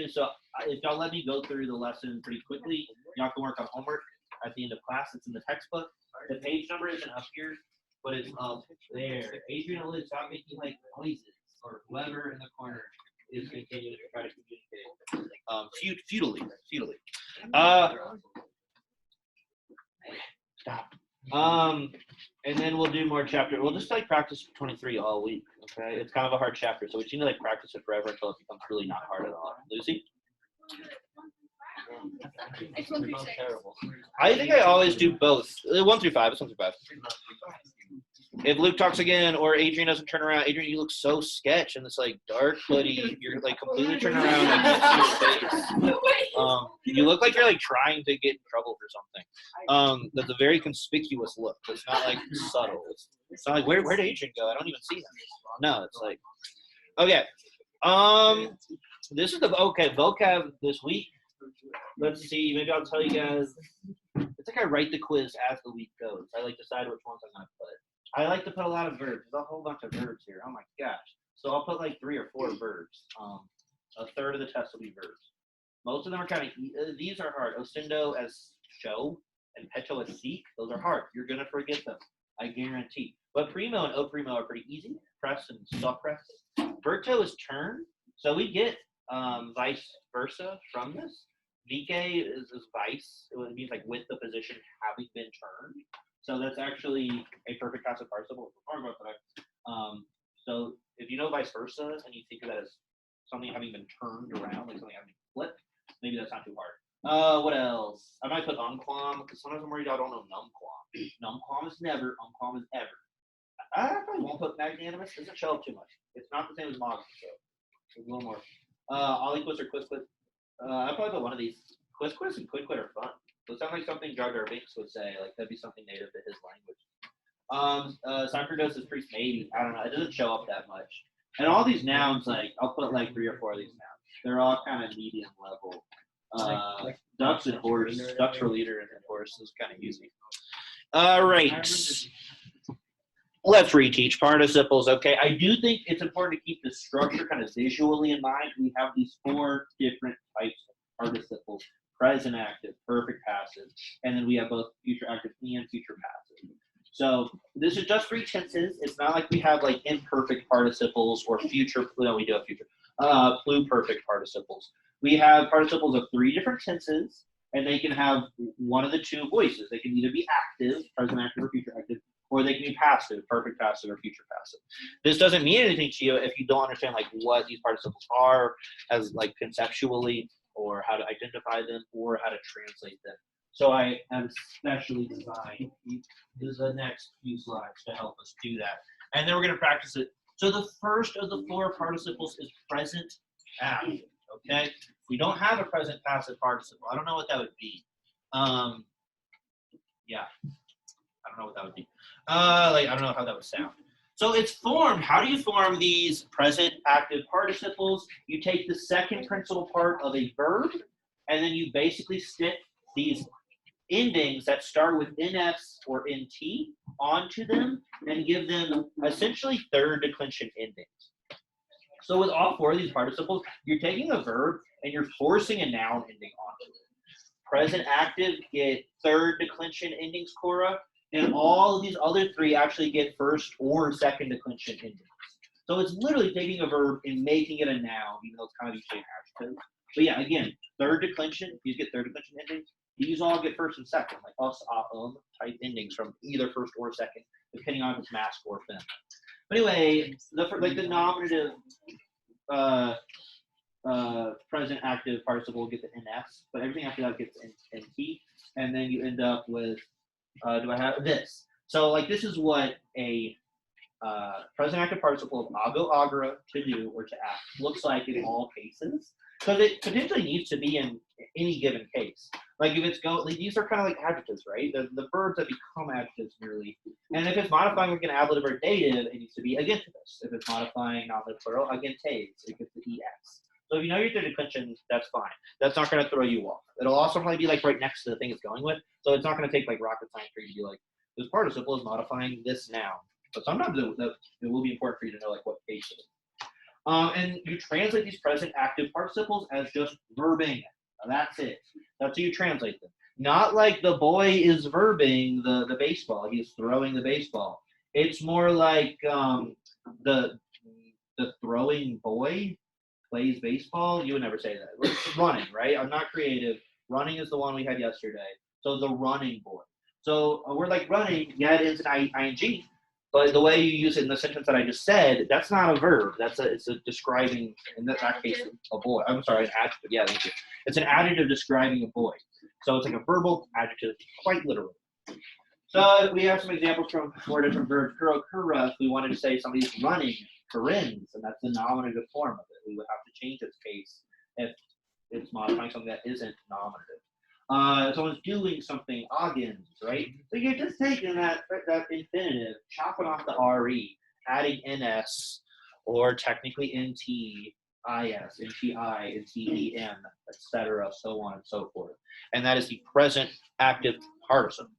So if y'all let me go through the lesson pretty quickly, y'all can work on homework at the end of class. It's in the textbook. The page number isn't up here, but it's up there. Adrian, stop making like noises, or whoever in the corner is continuing to try to communicate. Futilely. Stop. And then we'll do more chapter. We'll just like practice 23 all week. Okay, it's kind of a hard chapter, so we just need to like practice it forever until it becomes really not hard at all. Lucy? It's 1 through 6. Terrible. I think I always do both. 1 through 5. It's 1 through 5. If Luke talks again or Adrian doesn't turn around, Adrian, you look so sketch in this like dark hoodie. You're like completely turning around and I can't see your face. You look like you're like trying to get in trouble for something. That's a very conspicuous look. It's not like subtle. It's not like where'd Adrian go? I don't even see him. No, it's like okay. This is the vocab this week. Let's see. Maybe I'll tell you guys. It's like I write the quiz as the week goes. I like decide which ones I'm gonna put. I like to put a lot of verbs. There's a whole bunch of verbs here. Oh my gosh. So I'll put like 3 or 4 verbs. A third of the test will be verbs. Most of them are kind of, these are hard. Osindo as show and pecho as seek. Those are hard. You're going to forget them. I guarantee. But primo and o primo are pretty easy. Press and suppress. Verto is turn. So we get vice versa from this. Vice is vice. It means like with the position having been turned. So that's actually a perfect passive participle. So if you know vice versa and you think of that as something having been turned around, like something having flipped, maybe that's not too hard. What else? I might put umquam because sometimes I'm worried I don't know numquam. Numquam is never, umquam is ever. I probably won't put magnanimous. It doesn't show up too much. It's not the same as modern, so it's a little more. Aliquis or quisquid. I'll probably put one of these. Quisquid and quidquid are fun. It sounds like something Jar Jar Binks would say. Like that'd be something native to his language. Socrates is priest, maybe. I don't know. It doesn't show up that much. And all these nouns, like I'll put like 3 or 4 of these nouns. They're all kind of medium level. Ducks and horse. Ducks for leader and horse is kind of easy. All right. Let's reteach participles. Okay. I do think it's important to keep the structure kind of visually in mind. We have these 4 different types of participles. Present active, perfect passive, and then we have both future active and future passive. So this is just 3 tenses. It's not like we have like imperfect participles or future. No, we do have future. Pluperfect participles. We have participles of 3 different tenses, and they can have one of the 2 voices. They can either be active, present active, or future active, or they can be passive, perfect passive, or future passive. This doesn't mean anything to you if you don't understand like what these participles are as like conceptually, or how to identify them, or how to translate them. So I have specially designed the next few slides to help us do that. And then we're going to practice it. So the first of the 4 participles is present active, okay? If we don't have a present passive participle, I don't know what that would be. Yeah, I don't know what that would be. I don't know how that would sound. So it's formed. How do you form these present active participles? You take the second principal part of a verb, and then you basically stick these endings that start with NS or NT onto them and give them essentially third declension endings. So with all 4 of these participles, you're taking a verb and you're forcing a noun ending onto it. Present active get third declension endings, Cora. And all of these other 3 actually get first or second declension endings. So it's literally taking a verb and making it a noun, even though it's kind of usually an adjective. But yeah, again, third declension, these get third declension endings. These all get first and second, like us, type endings from either first or second, depending on if it's masc or fem. But anyway, the nominative present active participle will get the NS, but everything after that gets NT, and then you end up with do I have this? So like this is what a present active participle of ago, agra, to do, or to act looks like in all cases, because it potentially needs to be in any given case. Like if it's like these are kind of like adjectives, right? The verbs that become adjectives merely. And if it's modifying like an ablative or dative, it needs to be against. If it's modifying nominative plural, against, it gets the ES. So if you know your third declension, that's fine. That's not going to throw you off. It'll also probably be like right next to the thing it's going with. So it's not going to take like rocket science for you to be like, this participle is modifying this noun. But sometimes it will be important for you to know like what case it is. And you translate these present active participles as just verbing. That's it. That's how you translate them. Not like the boy is verbing the baseball. He's throwing the baseball. It's more like the throwing boy plays baseball. You would never say that. It's running, right? I'm not creative. Running is the one we had yesterday. So the running boy. So a word like running, yeah, it is an ing, but the way you use it in the sentence that I just said, that's not a verb. It's a describing, in that case, a boy. I'm sorry, an adjective. Yeah, thank you. It's an adjective describing a boy. So it's like a verbal adjective, quite literally. So we have some examples from 4 different verbs. Kuro, kura, if we wanted to say somebody's running, kurins, and that's the nominative form of it. We would have to change its case if it's modifying something that isn't nominative. Someone's doing something, ogins, right? So you're just taking that infinitive, chopping off the re, adding ns, or technically nt, is, nti, ntem, etc., so on and so forth. And that is the present active participle.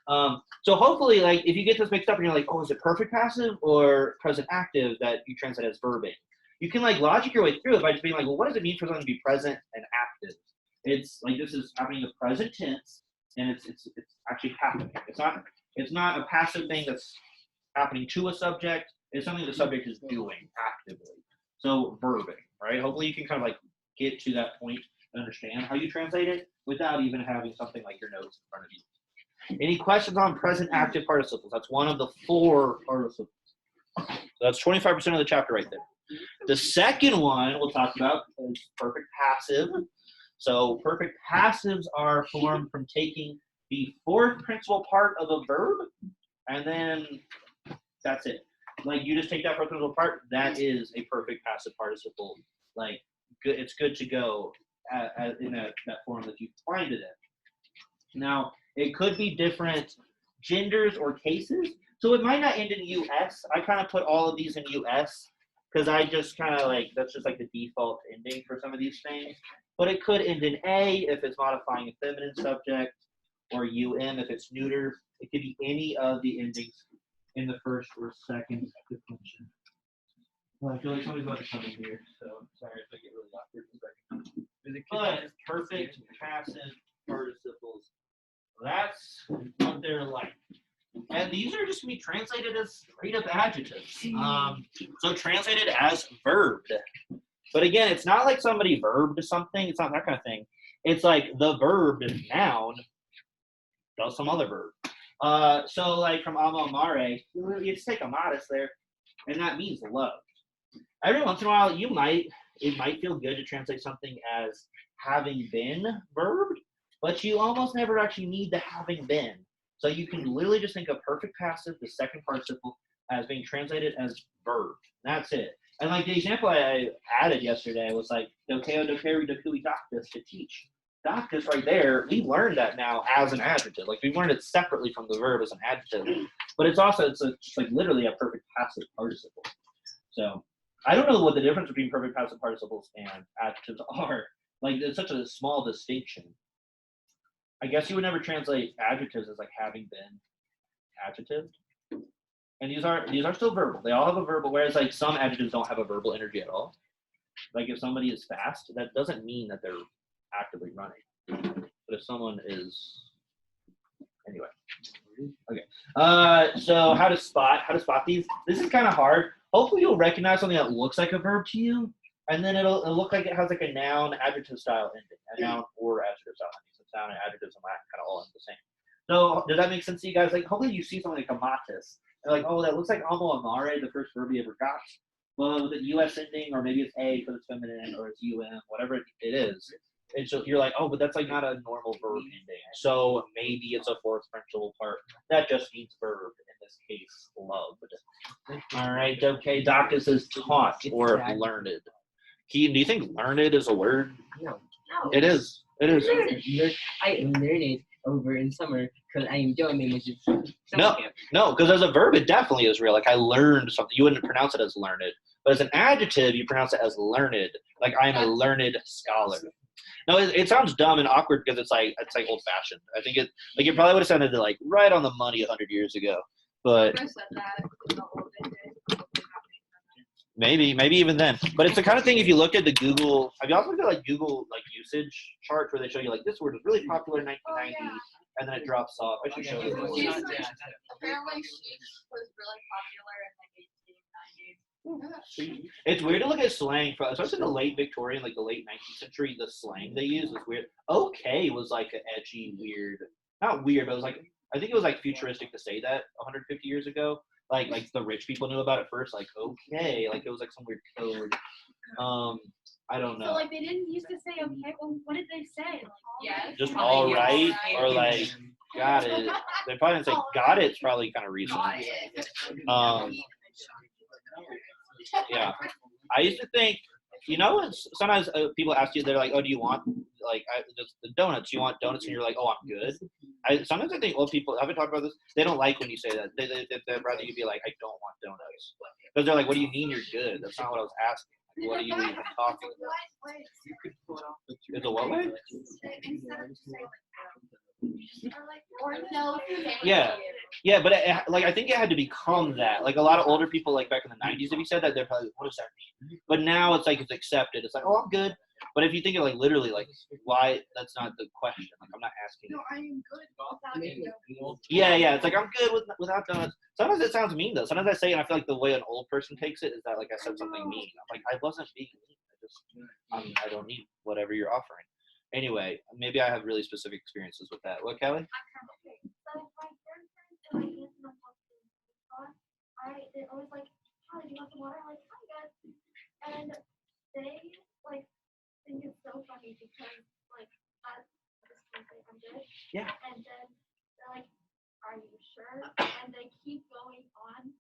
So hopefully, like, if you get this mixed up and you're like, oh, is it perfect passive or present active that you translate as verbing? You can like logic your way through it by just being like, well, what does it mean for something to be present and active? It's like this is happening in present tense, and it's actually happening. It's not a passive thing that's happening to a subject. It's something the subject is doing actively. So verbing, right? Hopefully you can kind of like get to that point and understand how you translate it without even having something like your notes in front of you. Any questions on present active participles? That's one of the 4 participles. So that's 25% of the chapter right there. The second one we'll talk about is perfect passive. So perfect passives are formed from taking the 4th principal part of a verb, and then that's it. Like you just take that 4th principal part, that is a perfect passive participle. Like it's good to go in that form that you find it in. Now, it could be different genders or cases. So it might not end in US. I kind of put all of these in US because I just kind of like, that's just like the default ending for some of these things. But it could end in A if it's modifying a feminine subject, or UM if it's neuter. It could be any of the endings in the first or second declension. Well, I feel like somebody's about to come in here, so sorry if I get really awkward for a second. But perfect passive participles. That's what they're like. And these are just going to be translated as straight up adjectives. So translated as verbed. But again, it's not like somebody verbed something. It's not that kind of thing. It's like the verb noun does some other verb. So like from amo amare, you just take amatis there, and that means love. Every once in a while, it might feel good to translate something as having been verbed, but you almost never actually need the having been. So you can literally just think of perfect passive, the second participle, as being translated as verb. That's it. And like the example I added yesterday was like dokeo dokeru dokui doctus, to teach. Doctus right there, we learned that now as an adjective. Like we learned it separately from the verb as an adjective. But it's just like literally a perfect passive participle. So I don't know what the difference between perfect passive participles and adjectives are. Like it's such a small distinction. I guess you would never translate adjectives as like having been adjectived. And these are still verbal. They all have a verbal, whereas like some adjectives don't have a verbal energy at all. Like if somebody is fast, that doesn't mean that they're actively running. But if someone is, anyway. Okay. So how to spot these? This is kind of hard. Hopefully you'll recognize something that looks like a verb to you, and then it'll look like it has like a noun adjective style ending, a noun or adjective style ending. So noun and adjectives and Latin kind of all end the same. So does that make sense to you guys? Like hopefully you see something like amatis, and like, oh, that looks like amo amare, the first verb you ever got. Well, with a US ending, or maybe it's A because it's feminine, or it's UM, whatever it is. And so you're like, oh, but that's like not a normal verb ending. So maybe it's a 4th principal part. That just means verb, in this case, loved. All right, okay, doctus is taught or learned. Keaton, do you think learned is a word? No. It is. It is. I learned it over in summer because I am doing it, which is No, because as a verb, it definitely is real. Like I learned something. You wouldn't pronounce it as learned. But as an adjective, you pronounce it as learned. Like I am a learned scholar. No, it sounds dumb and awkward because it's like old fashioned. I think it probably would have sounded like right on the money 100 years ago. But maybe even then. But it's the kind of thing if you look at the Google, have you also looked at like Google like usage charts where they show you like this word was really popular in 1990 and then it drops off. I should show you. Apparently, she was really popular in the 1890s. It's weird to look at slang, especially in the late Victorian, like the late 19th century. The slang they use is weird. Okay was like an edgy, weird, not weird, but it was like I think it was like futuristic to say that 150 years ago. Like the rich people knew about it first. Like okay, like it was like some weird code. I don't know. So like they didn't used to say okay. Well, what did they say? Like yes. Just all right, or like got it. They probably didn't say got it's probably kind of recent. Yeah, I used to think, sometimes people ask you, they're like, oh, do you want like just the donuts? You want donuts, and you're like, oh, I'm good. Sometimes I think old people, I've been talking about this, they don't like when you say that. They'd rather you be like, I don't want donuts, because they're like, what do you mean you're good? That's not what I was asking. Like, what are you even talking about? Is the what way? Yeah, but I think it had to become that. Like a lot of older people, like back in the 90s, if you said that, they're probably, what does that mean? But now it's like it's accepted. It's like, oh, I'm good. But if you think of like literally, like why? That's not the question. Like I'm not asking. No, I am good without Yeah. It's like I'm good without donuts. Sometimes it sounds mean though. Sometimes I say, and I feel like the way an old person takes it is that like I said something mean. I'm like I wasn't being mean. I don't need whatever you're offering. Anyway, maybe I have really specific experiences with that. What, Kelly? So my grandparents and my aunts and uncles, they always like, "Hi, do you want some water?" I'm like, "I'm good," and they like think it's so funny because like I just say I'm good. Yeah. And then they're like, "Are you sure?" And they keep going on.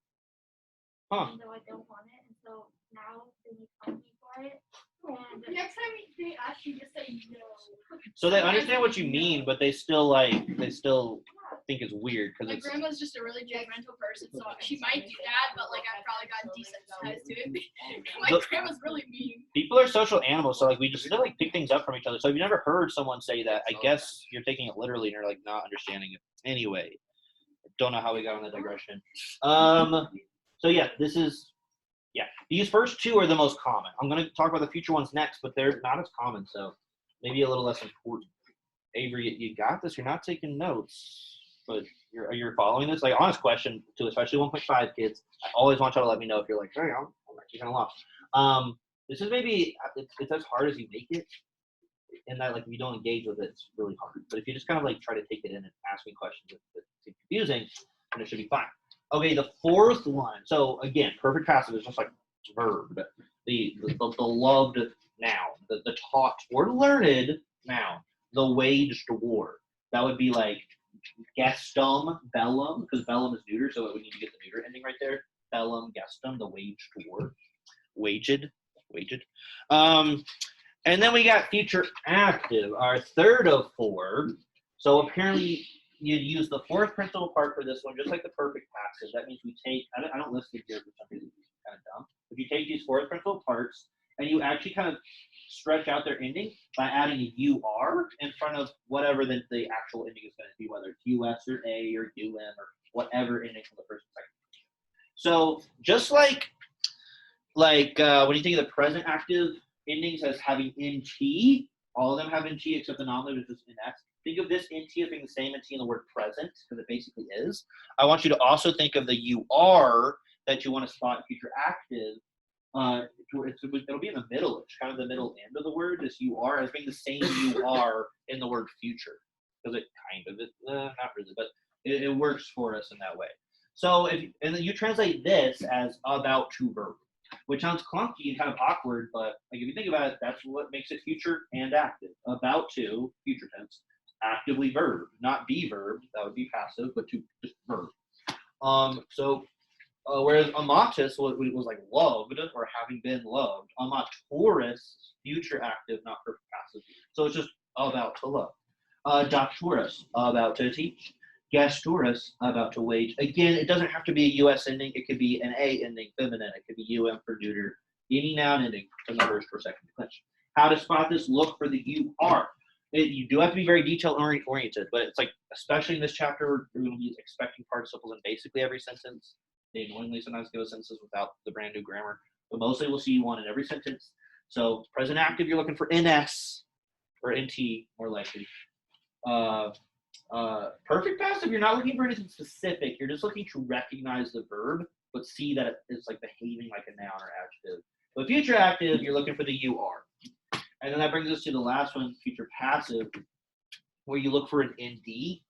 Even though I don't want it, and so now they make fun of me for it. And next time they ask you, just say no. So they understand what you mean, but they still think it's weird because My grandma's just a really judgmental person, so she might do that, but like I've probably gotten desensitized to it. My grandma's really mean. People are social animals, so like we just still like pick things up from each other. So if you never heard someone say that, I guess you're taking it literally and you're like not understanding it. Anyway, don't know how we got on that digression. So yeah, these first two are the most common. I'm going to talk about the future ones next, but they're not as common, so maybe a little less important. Avery, you got this. You're not taking notes, but you're following this. Like, honest question to especially 1.5 kids. I always want y'all to let me know if you're like, hey, I'm actually kind of lost. This is maybe it's as hard as you make it, in that like if you don't engage with it, it's really hard. But if you just kind of like try to take it in and ask me questions, it's confusing, then it should be fine. Okay, the fourth one. So again, perfect passive is just like verb. The loved noun, the taught or learned noun, the waged war. That would be like gestum, bellum, because bellum is neuter, so it would need to get the neuter ending right there. Bellum, gestum, the waged war. Waged. And then we got future active, our third of four. So apparently you'd use the fourth principal part for this one, just like the perfect passive. That means we take, I don't list it here for some reason, it's kind of dumb. If you take these four principal parts and you actually kind of stretch out their ending by adding a UR in front of whatever the actual ending is going to be, whether it's US or A or UM or whatever ending from the first and second. So just like when you think of the present active endings as having NT, all of them have NT except the nominative is just NS. Think of this NT as being the same NT in the word present, because it basically is. I want you to also think of the UR that you want to spot future active. It'll be in the middle. It's kind of the middle end of the word. This UR as being the same UR in the word future, because it kind of is, not really, but it works for us in that way. So and then you translate this as about to verb, which sounds clunky and kind of awkward, but like if you think about it, that's what makes it future and active. About to, future tense, actively verb, not be verb, that would be passive, but to just verb. Whereas amatus was like loved or having been loved. Amatoris, future active, not perfect passive. So it's just about to love. Doctorus, about to teach. Gasturis, about to wage. Again, it doesn't have to be a US ending. It could be an A ending, feminine. It could be UM for neuter. Any noun ending from the first or second declension. How to spot this? Look for the UR. You do have to be very detail oriented, but it's like, especially in this chapter, we're going to be expecting participles in basically every sentence. They annoyingly sometimes give us sentences without the brand new grammar. but mostly we'll see one in every sentence. So present active, you're looking for NS or NT, more likely. Perfect passive, you're not looking for anything specific. You're just looking to recognize the verb, but see that it's like behaving like a noun or adjective. But future active, you're looking for the UR. And then that brings us to the last one, future passive, where you look for an ND.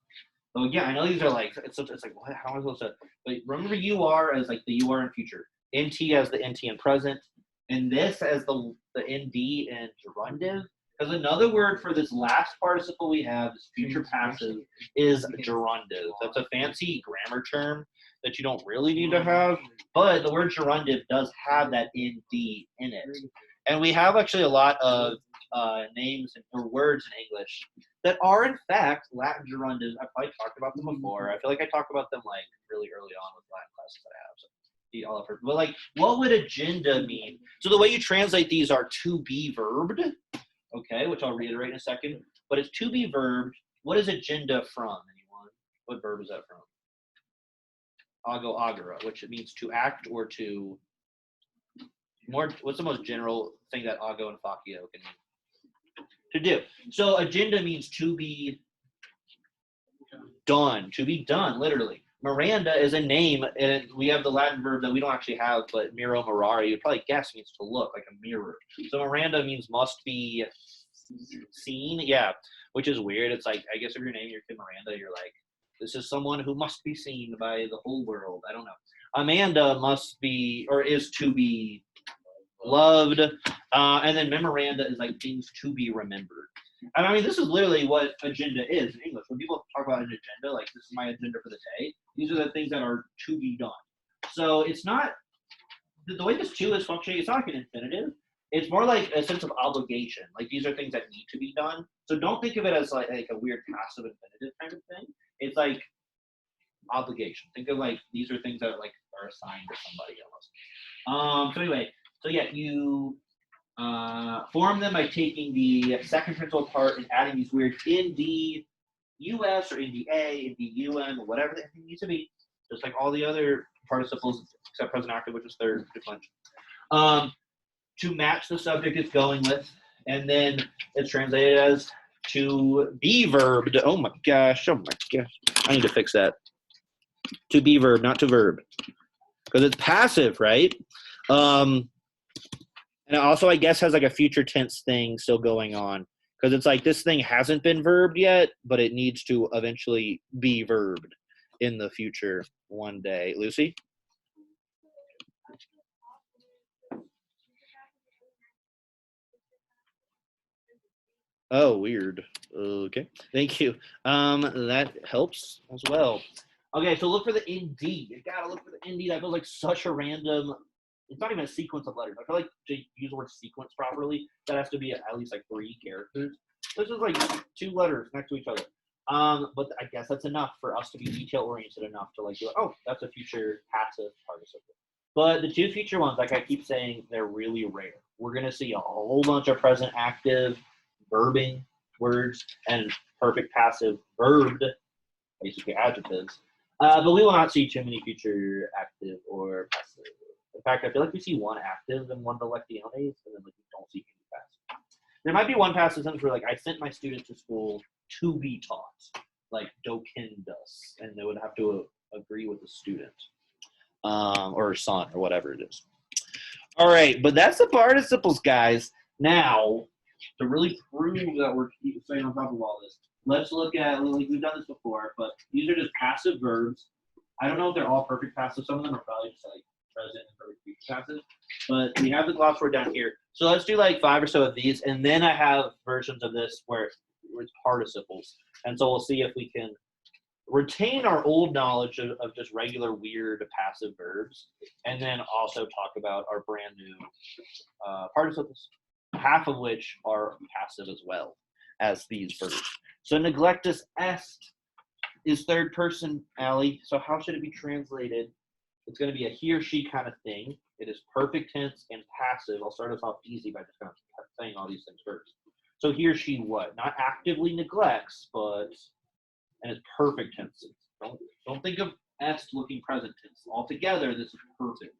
So again, I know these are like, it's like, what, how am I supposed to, but remember UR as like the UR in future, NT as the NT in present, and this as the ND in gerundive. Because another word for this last participle we have, this future passive, is gerundive. That's a fancy grammar term that you don't really need to have, but the word gerundive does have that ND in it. And we have actually a lot of names or words in English that are in fact Latin gerundives. I've probably talked about them before. I feel like I talked about them like really early on with Latin classes that I have. So all I've heard. But like, what would agenda mean? So the way you translate these are to be verbed, okay, which I'll reiterate in a second. But it's to be verbed. What is agenda from? Anyone? What verb is that from? Ago agera, which it means to act or to. More, what's the most general thing that ago and facio can mean? To do. So agenda means to be done, literally. Miranda is a name, and we have the Latin verb that we don't actually have, but miro mirare, you'd probably guess means to look, like a mirror. So Miranda means must be seen, yeah, which is weird. It's like, I guess if you're naming your kid Miranda, you're like, this is someone who must be seen by the whole world. I don't know. Amanda must be, or is to be loved, and then memoranda is like things to be remembered. And I mean, this is literally what agenda is in English. When people talk about an agenda, like this is my agenda for the day, these are the things that are to be done. So it's not, the way this to is functioning, it's not like an infinitive. It's more like a sense of obligation. Like these are things that need to be done. So don't think of it as like a weird passive infinitive kind of thing. It's like obligation. Think of like these are things that are like are assigned to somebody almost. So anyway, so yeah, you form them by taking the second principal part and adding these weird ND US or NDA, ND UM, whatever it needs to be, just like all the other participles except present active, which is third declension. To match the subject it's going with, and then it's translated as to be verbed. Oh my gosh, I need to fix that. To be verb, not to verb, because it's passive, right? And it also, I guess, has like a future tense thing still going on, because it's like this thing hasn't been verbed yet, but it needs to eventually be verbed in the future one day. Lucy? Oh, weird. Okay, thank you. That helps as well. Okay, so look for the ND. You gotta look for the ND. That feels like such a random. It's not even a sequence of letters. I feel like to use the word sequence properly, that has to be at least like 3 characters. This is like 2 letters next to each other. But I guess that's enough for us to be detail oriented enough to like, oh, that's a future passive participle. But the 2 future ones, like I keep saying, they're really rare. We're gonna see a whole bunch of present active, verbing words, and perfect passive verbed, basically adjectives. But we will not see too many future active or passive. In fact, I feel like we see 1 active and 1 electiones, and then like we don't see any passive. There might be 1 passive sentence where like I sent my student to school to be taught, like docendas, and they would have to agree with the student, or son, or whatever it is. All right, but that's the participles, guys. Now, to really prove that we're staying on top of all this, let's look at, like we've done this before, but these are just passive verbs. I don't know if they're all perfect passive. Some of them are probably just like present and perfect future passive. But we have the gloss word down here. So let's do like 5 or so of these, and then I have versions of this where it's participles. And so we'll see if we can retain our old knowledge of just regular weird passive verbs, and then also talk about our brand new participles, half of which are passive as well as these verbs. So neglectus est is third person, Allie. So how should it be translated? It's going to be a he or she kind of thing. It is perfect tense and passive. I'll start us off easy by just kind of saying all these things first. So he or she what? Not actively neglects, but, and it's perfect tense. Don't think of est looking present tense. Altogether, this is perfect.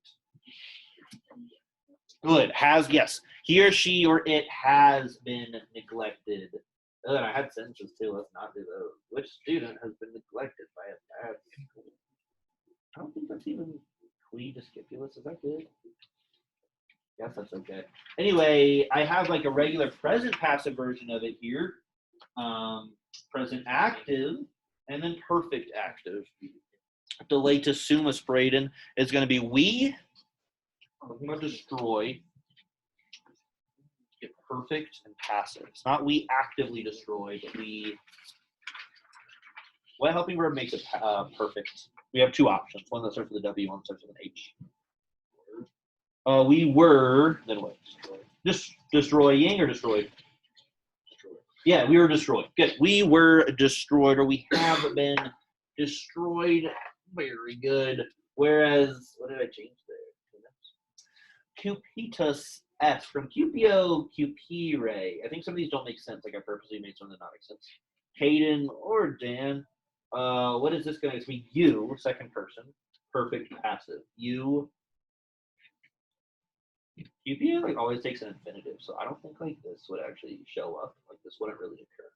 Good. Has, yes. He or she or it has been neglected. Oh, and I had sentences too. Let's not do those. Which student has been neglected by a bad school? I don't think that's even Clediscipulus. Is that good? Yes, that's okay. Anyway, I have like a regular present passive version of it here. Present active and then perfect active. The latest sumus, Braden, is going to be we. I'm going to destroy. Get perfect and passive. It's not we actively destroy, but we. What helping verb makes it perfect? We have two options. One that starts with a W, one that starts with an H. We were, then what? Destroying or destroyed? Yeah, we were destroyed. Good. We were destroyed, or we have been destroyed. Very good. Whereas, what did I change there? Cupitus S from Cupio Cupire. I think some of these don't make sense. Like I purposely made some that not make sense. Hayden or Dan. What is this going to be? You, second person. Perfect passive. You. Cupia like always takes an infinitive, so I don't think like this would actually show up. Like this wouldn't really occur.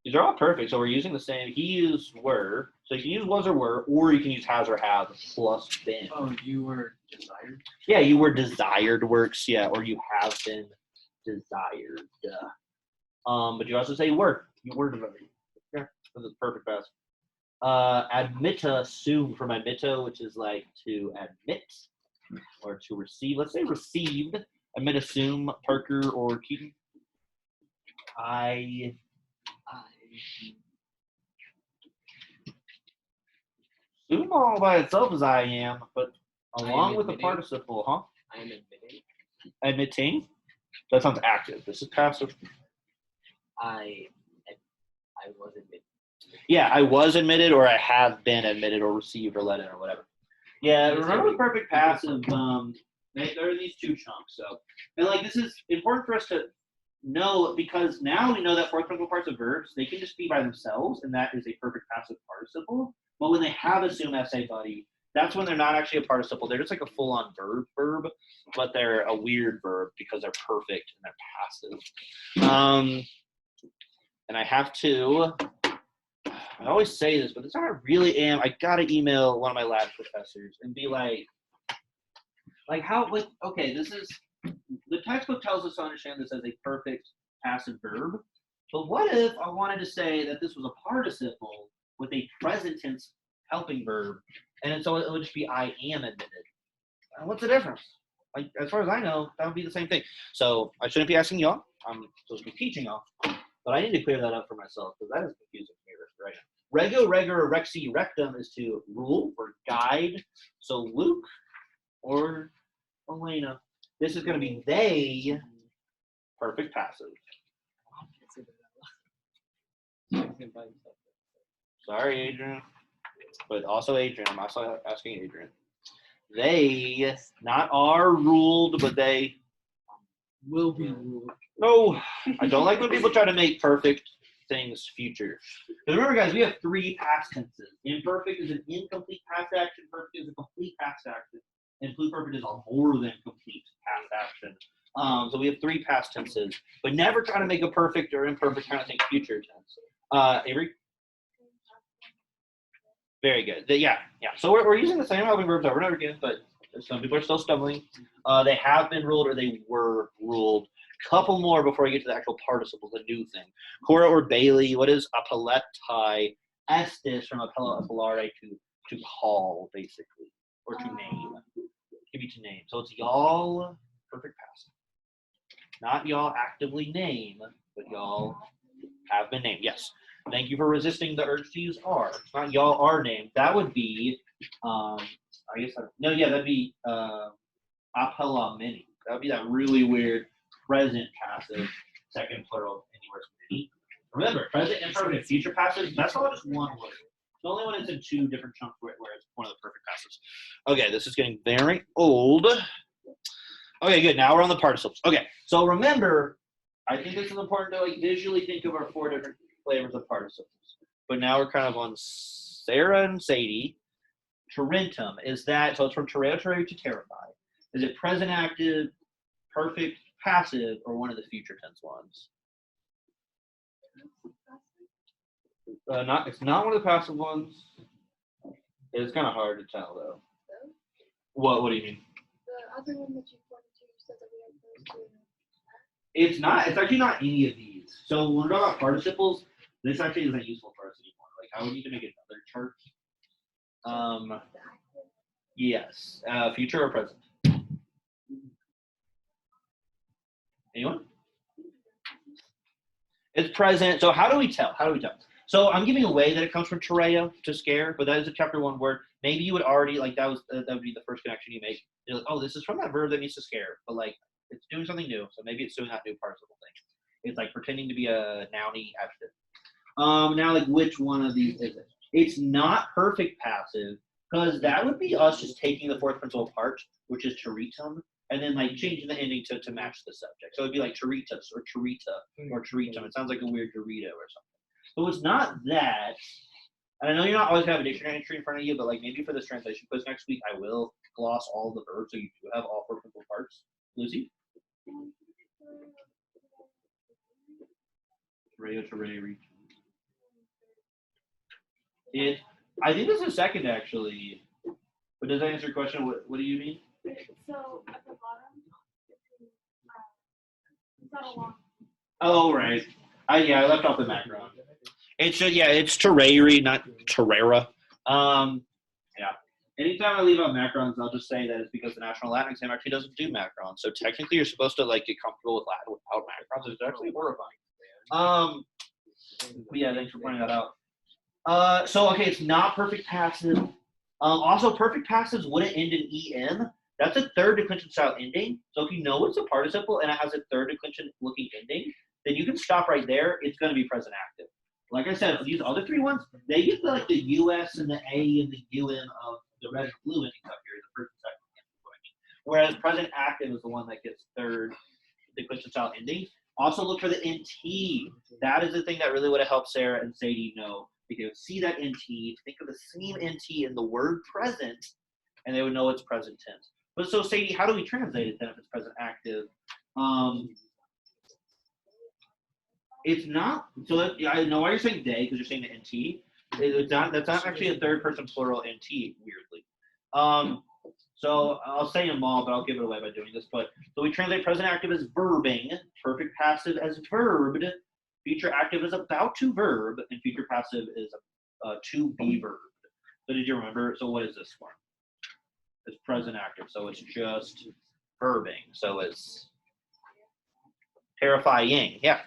These are all perfect, so we're using the same. He used were, so you can use was or you can use has or have plus been. Oh, you were desired? Yeah, you were desired works, yeah, or you have been desired. But you also say were. You were desired. Yeah, this is perfect pass. Admita assume from admito, which is like to admit or to receive. Let's say received. Admit assume Parker or Keaton. I assume all by itself as I am, but along with the participle, huh? I am admitting. Admitting? That sounds active. This is passive. I was admitted. Yeah, I was admitted, or I have been admitted, or received, or let in, or whatever. Yeah, remember the perfect passive. There are these two chunks. So, and like this is important for us to know because now we know that fourth principal parts of verbs they can just be by themselves, and that is a perfect passive participle. But when they have assume SA buddy, that's when they're not actually a participle. They're just like a full-on verb, but they're a weird verb because they're perfect and they're passive. And I have to. I always say this, but this time I really am. I gotta email one of my lab professors and be like how? Like, okay, this is the textbook tells us to understand this as a perfect passive verb. But what if I wanted to say that this was a participle with a present tense helping verb, and so it would just be I am admitted? What's the difference? Like, as far as I know, that would be the same thing. So I shouldn't be asking y'all. I'm supposed to be teaching y'all. But I need to clear that up for myself because that is confusing me right now. Rego, regor, rexi, rectum is to rule or guide. So Luke or Elena. This is going to be they, perfect passive. Sorry, Adrian. But also Adrian. I'm also asking Adrian. They, not are ruled, but they Will be ruled. No, I don't like when people try to make perfect things future. Because remember, guys, we have three past tenses. Imperfect is an incomplete past action. Perfect is a complete past action. And pluperfect is a more than complete past action. So we have three past tenses. But never try to make a perfect or imperfect kind of thing future tense. Avery? Very good. Yeah. So we're using the same helping verbs over and over again, but some people are still stumbling. They have been ruled or they were ruled. Couple more before I get to the actual participles, a new thing. Cora or Bailey, what is appelletai? Estis from appella appellare to call, basically, or to name. Give you to name. So it's y'all, perfect passive. Not y'all actively name, but y'all have been named. Yes. Thank you for resisting the urge to use are. It's not y'all are named. That would be, that'd be appella mini. That would be that really weird present passive, second plural, anywhere many. Remember, present, imperfect, and future passives, that's all just one word. The only one is in two different chunks where it's one of the perfect passives. Okay, this is getting very old. Okay, good. Now we're on the participles. Okay, so remember, I think this is important to visually think of our four different flavors of participles. But now we're kind of on Sarah and Sadie. Tarentum is that, so it's from terreo to terrify. Is it present active, perfect passive, or one of the future tense ones? It's not one of the passive ones. It's kind of hard to tell though. What do you mean? The other one that you pointed to, you said that we had those two. It's not. It's actually not any of these. So when we're talking about participles, this actually isn't useful for us anymore. Like I would need to make another chart. Yes. Future or present? Anyone? It's present. So how do we tell? So I'm giving away that it comes from tereo, to scare, but that is a chapter 1 word. Maybe you would already like that would be the first connection you make. You're like, oh, this is from that verb that means to scare, but like it's doing something new. So maybe it's doing that new participle thing. It's like pretending to be a nouny adjective. Now like which one of these is it? It's not perfect passive because that would be us just taking the fourth principal part, which is teritum, and then like changing the ending to match the subject. So it'd be like teritus or terita or teritum. It sounds like a weird Dorito or something. So it's not that. And I know you're not always gonna have a dictionary entry in front of you, but like maybe for this translation quiz next week, I will gloss all the verbs so you do have all four principal parts. Lucy? I think this is second actually. But does that answer your question? What do you mean? So at the bottom, it's not a long. Oh right. I left off the macron. It's terrari, not terrera. Yeah. Anytime I leave out macrons, I'll just say that it's because the National Latin exam actually doesn't do macrons. So technically, you're supposed to like get comfortable with Latin without macrons. It's actually horrifying. But yeah, thanks for pointing that out. So okay, it's not perfect passive. Also, perfect passives wouldn't end in en. That's a third declension style ending. So if you know it's a participle and it has a third declension looking ending, then you can stop right there. It's going to be present active. Like I said, these other three ones, they get like the US and the A and the UM of the red and blue endings up here, the first and second. Whereas present active is the one that gets third declension style endings. Also look for the NT. That is the thing that really would have helped Sarah and Sadie know. If they would see that NT, think of the same NT in the word present, and they would know it's present tense. But so Sadie, how do we translate it then if it's present active? It's not. So that, I know why you're saying they because you're saying the NT. It's not. That's not actually a third person plural NT. Weirdly. So I'll say them all, but I'll give it away by doing this. But so we translate present active as verbing, perfect passive as verbed, future active is about to verb, and future passive is to be verbed. So did you remember? So what is this form? It's present active, so it's just verbing. So it's terrifying. Yeah.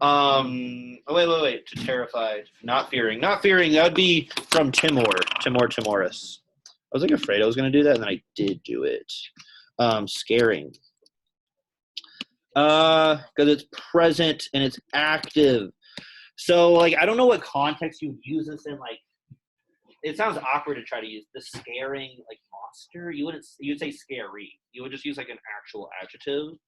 Wait. To terrify, not fearing. That would be from Timoris. I was like afraid I was going to do that, and then I did do it. Scaring. Because it's present and it's active. So, like, I don't know what context you would use this in. Like, it sounds awkward to try to use the scaring, like, monster. You'd say scary. You would just use, like, an actual adjective.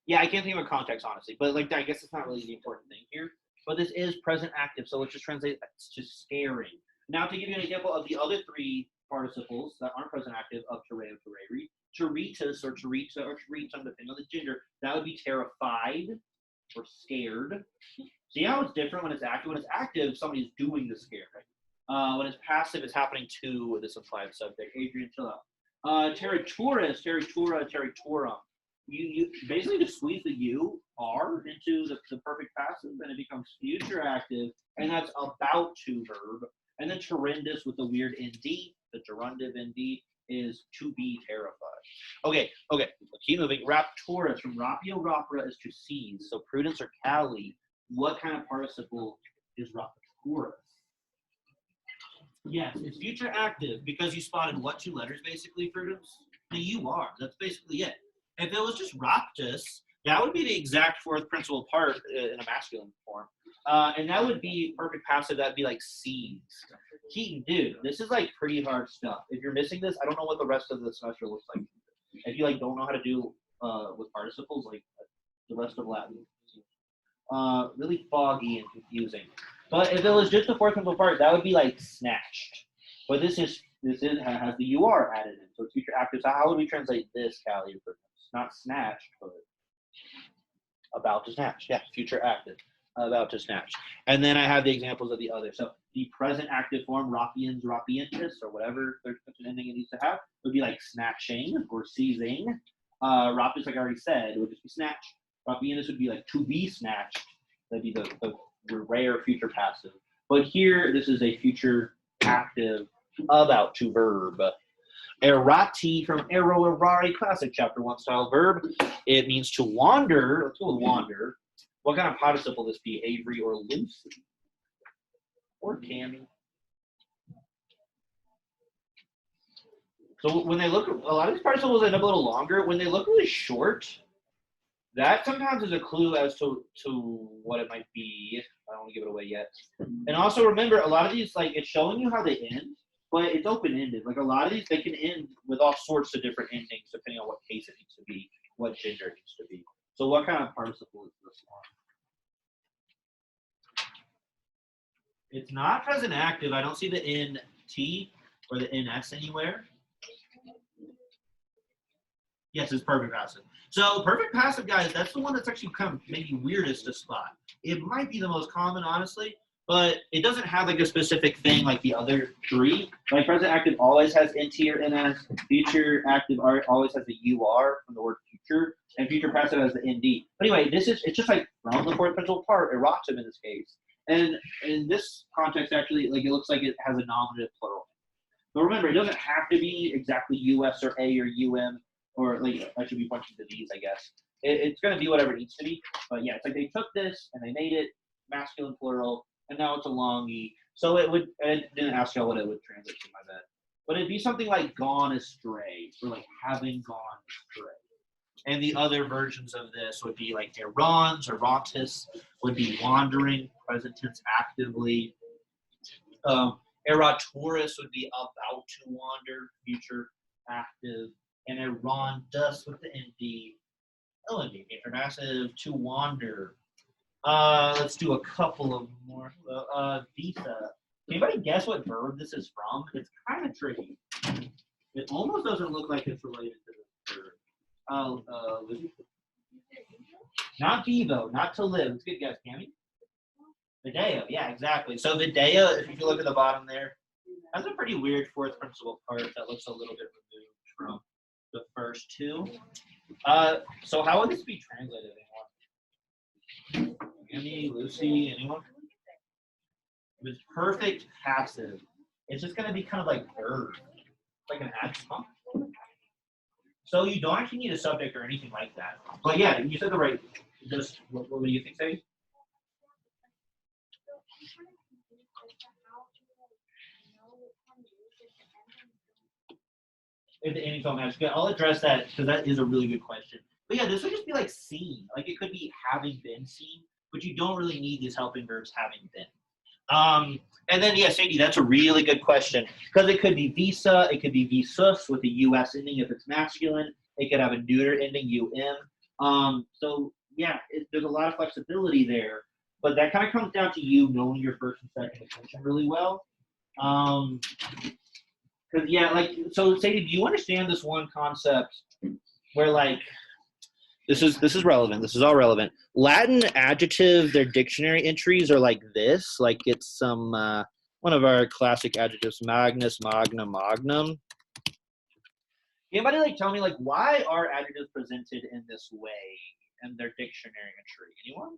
Yeah, I can't think of a context, honestly. But, like, I guess it's not really the important thing here. But this is present active, so let's just translate that to scaring. Now, to give you an example of the other three participles that aren't present active of terreo, terrari, teritus or terita or teritum, depending on the gender, that would be terrified or scared. See how it's different when it's active? When it's active, somebody's doing the scaring. When it's passive, it's happening to this implied subject. Adrian, chill out. Territoris, territura, territorum. You basically just squeeze the U-R into the perfect passive, and it becomes future active, and that's about to verb. And then terendus with the weird ND, the gerundive ND, is to be terrified. Okay, keep moving. Rapturus, from rapio, rapra is to seize. So prudence or Cali, what kind of participle is rapturus? Yes, it's future active because you spotted what two letters basically, Prudence? The UR, that's basically it. If it was just raptus, that would be the exact fourth principal part in a masculine form. And that would be perfect passive. That'd be like seeds. Keaton, dude, this is like pretty hard stuff. If you're missing this, I don't know what the rest of the semester looks like. If you like don't know how to do with participles, like the rest of Latin, really foggy and confusing. But if it was just the fourth principal part, that would be like snatched. But this is This has the UR added in, so it's future active. So how would we translate this, Callie? Not snatched, but about to snatch. Yeah, future active, about to snatch. And then I have the examples of the other. So the present active form, rapiens, rapientis, or whatever third person ending it needs to have, would be like snatching or seizing. Rapius, like I already said, would just be snatched. Rapientis would be like to be snatched. That'd be the rare future passive. But here, this is a future active about to verb. Errati from Ero Errare, classic chapter 1 style verb. It means to wander. Let's go with wander. What kind of participle will this be? Avery or Lucy? Or Cammy? So when they look, a lot of these participles end up a little longer. When they look really short, that sometimes is a clue as to what it might be. I don't want to give it away yet. And also remember, a lot of these, like, it's showing you how they end, but it's open-ended. Like, a lot of these, they can end with all sorts of different endings depending on what case it needs to be, what gender it needs to be. So what kind of participle is this one? It's not present active. I don't see the NT or the NS anywhere. Yes, it's perfect passive. So perfect passive, guys, that's the one that's actually kind of maybe weirdest to spot. It might be the most common, honestly, but it doesn't have like a specific thing like the other three. Like present active always has NT or NS. Future active always has the UR from the word future, and future passive has the ND. But anyway, it's just like from the fourth principal part, erotum in this case. And in this context, actually, like it looks like it has a nominative plural. But remember, it doesn't have to be exactly US or A or UM, or like I should be pointing to these, I guess. It's going to be whatever it needs to be. But yeah, it's like they took this and they made it masculine plural, and now it's a long E. So it didn't ask y'all what it would translate to, my bad. But it'd be something like gone astray, or like having gone astray. And the other versions of this would be like errons or rontis, would be wandering, present tense actively. Eraturus would be about to wander, future active. And errondus with the ND. LND, future passive, to wander. Let's do a couple of more. Visa. Anybody guess what verb this is from? It's kind of tricky. It almost doesn't look like it's related to this verb. Lizzie? Not vivo, not to live. It's a good guess, Cammy. Video, yeah, exactly. So video, if you look at the bottom there, has a pretty weird fourth principal part that looks a little bit removed from the first two. So how would this be translated, anyone? Cammy, Lucy, anyone? With perfect passive, it's just going to be kind of like verb, like an adjunct. So you don't actually need a subject or anything like that. But yeah, you said the right. Just what do you think, Sadie? If the endings don't match, good. I'll address that because that is a really good question. But yeah, this would just be like seen. Like it could be having been seen, but you don't really need these helping verbs having been. And then yeah, Sadie, that's a really good question because it could be visa, it could be visus with a US ending if it's masculine. It could have a neuter ending um. So yeah, there's a lot of flexibility there, but that kind of comes down to you knowing your first and second declension really well. Because yeah, like so, Sadie, do you understand this one concept where like this is relevant. This is all relevant. Latin adjective, their dictionary entries are like this. Like it's some one of our classic adjectives, magnus, magna, magnum. Anybody like tell me like why are adjectives presented in this way in their dictionary entry? Anyone?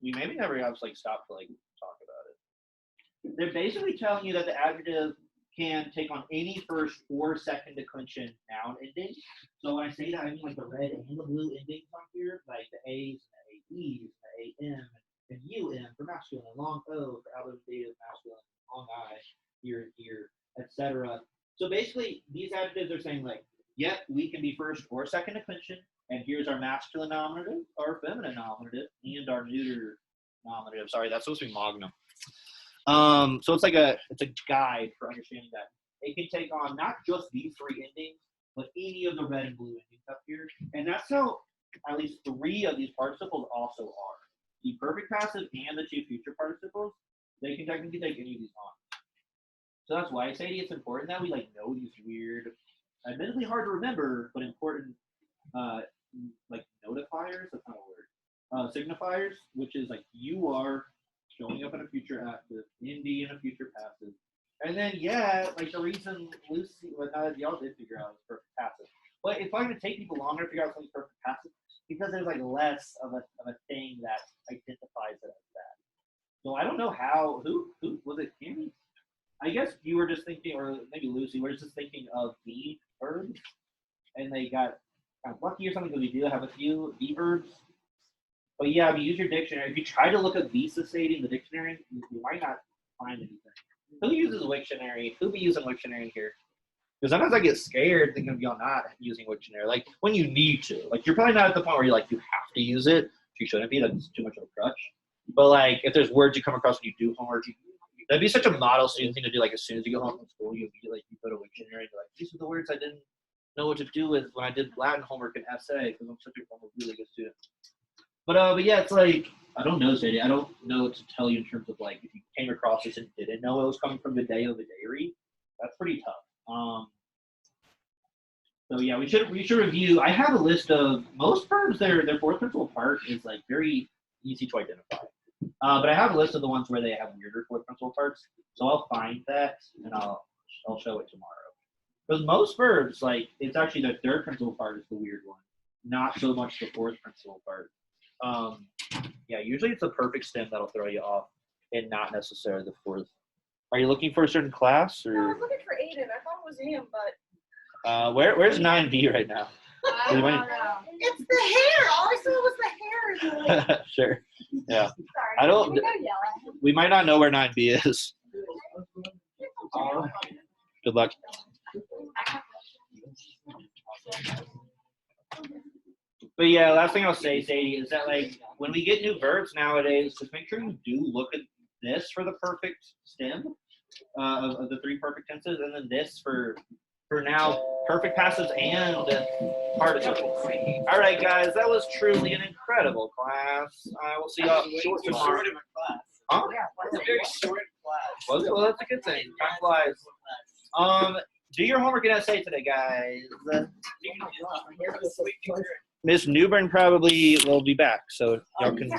We maybe never have like stopped to like talk about it. They're basically telling you that the adjective can take on any first or second declension noun ending. So when I say that, I mean like the red and the blue endings on here, like the A's, the AE's, the AM, and UM for masculine, long O for alliterative masculine, long I, here, etc. So basically, these adjectives are saying like, yep, we can be first or second declension, and here's our masculine nominative, our feminine nominative, and our neuter nominative. Sorry, that's supposed to be magnum. So it's a guide for understanding that it can take on not just these three endings, but any of the red and blue endings up here. And that's how at least three of these participles also are. The perfect passive and the two future participles, they can technically take any of these on. So that's why I say it's important that we like know these weird, admittedly hard to remember, but important like notifiers. That's not a word. Signifiers, which is like you are showing up in a future active, Indy in a future passive. And then yeah, like the reason Lucy, well, y'all did figure out it's perfect passive, but it's probably gonna take people longer to figure out something's perfect passive because there's like less of a thing that identifies it as that. So I don't know how who was it, Tammy? I guess you were just thinking, or maybe Lucy, we're just thinking of bee verbs, and they got kind of lucky or something because we do have a few bee verbs. But yeah, if you use your dictionary, if you try to look up bee society in the dictionary, you might not find anything. Who uses Wiktionary? Who be using Wiktionary here? Because sometimes I get scared thinking of y'all not using Wiktionary. Like when you need to. Like you're probably not at the point where you're like you have to use it. You shouldn't be. That's too much of a crutch. But like if there's words you come across when you do homework, that'd be such a model student thing to do. Like as soon as you go home from school, you go to Wiktionary and you're like, these are the words I didn't know what to do with when I did Latin homework and essay because I'm a really good student. But yeah, it's like I don't know, Sadie. I don't know what to tell you in terms of like if you came across this and didn't know it was coming from the day of the dairy. That's pretty tough. So yeah, we should review. I have a list of most verbs. Their fourth principal part is like very easy to identify. But I have a list of the ones where they have weirder fourth principal parts. So I'll find that and I'll show it tomorrow. Because most verbs, like it's actually the third principal part is the weird one, not so much the fourth principal part. Yeah, usually it's a perfect stem that'll throw you off, and not necessarily the fourth. Are you looking for a certain class, or? No, I was looking for Aiden. I thought it was him, but. Where's 9B right now? I don't know. It's the hair. All I saw was the hair. Sure. Yeah. Sorry. I don't. Can we go yell at him? We might not know where 9B is. Good luck. But yeah, last thing I'll say, Sadie, is that like when we get new verbs nowadays, just make sure you do look at this for the perfect stem of the three perfect tenses, and then this for now perfect passives and participles. All right, guys, that was truly an incredible class. I will see y'all tomorrow. Short of a class. Huh? It's a very short class. Well, that's a good thing. Time flies. Do your homework and essay today, guys. Miss Newbern probably will be back, so y'all can.